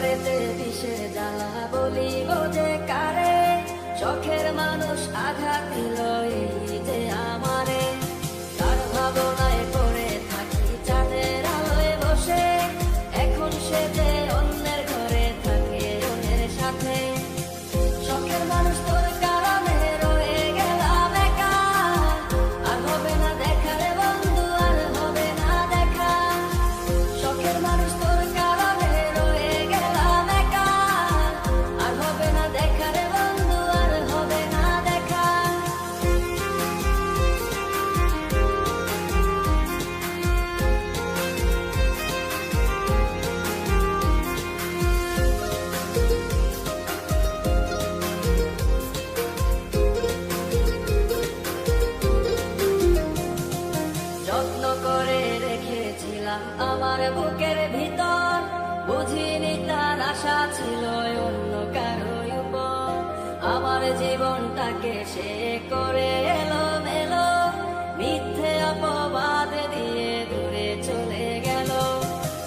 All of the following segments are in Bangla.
অন্তরেতে বিষের জ্বালা বলিব যে কারে, চোখের মানুষ আঘাত দিল এই যে আমারে। তার ভাবনায় পড়ে থাকি চাঁদের আলোয় বসে, এখন সে যে অন্যের ঘরে থাকে অন্যের সাথে। শখের মানুষ তোর কারণে রয়ে গেলাম একা, আর হবে না দেখা রে বন্ধু, আর হবে না দেখা। শখের মানুষ তোর কারণে রয়ে গেলাম একা, আর হবে না দেখা রে বন্ধু, আর হবে না দেখা। যত্ন করে রেখেছিলাম আমার বুকের ভিতর, বুঝিনি তার আশা ছিল অন্য কারো উপর। আমার জীবনটাকে সে করে এলো মেলো, মিথ্যে অপবাদ দিয়ে দূরে চলে গেল।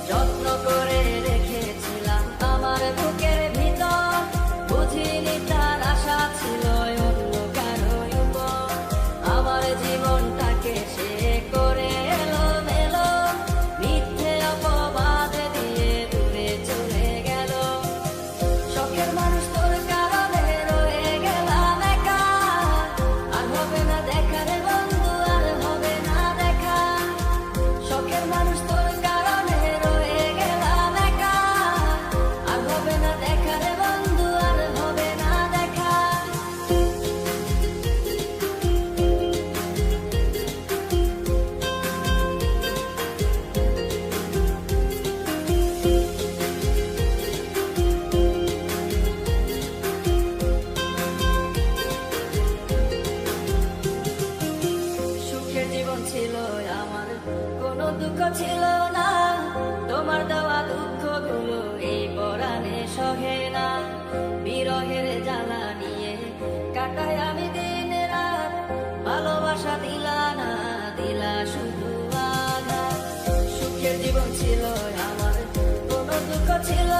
যত্ন করে রেখেছিলাম আমার বুকের ভিতর, বুঝিনি তার আশা ছিল অন্য কারো উপর। আমার জীবনটাকে সে করে এলো মেলো, মিথ্যে অপবাদ দিয়ে দূরে চলে গেল। শখের মানুষ তোর কারণে রয়ে গেলাম একা, আর হবে না দেখা রে বন্ধু, আর হবে না দেখা। শখের মানুষ তোর কারণে রয়ে গেলাম একা, আর হবে না দেখা রে বন্ধু, আর হবে না দেখা। সুখের জীবন ছিল আমার, কোনো দুঃখ ছিল না। তোমার দেওয়া দুঃখগুলো এই পরাণে সহে না। বিরহের জ্বালা নিয়ে কাটাই আমি দিন রাত, ভালোবাসা দিলা না, দিলা শুধু আঘাত। সুখের জীবন ছিল আমার, কোনো দুঃখ ছিল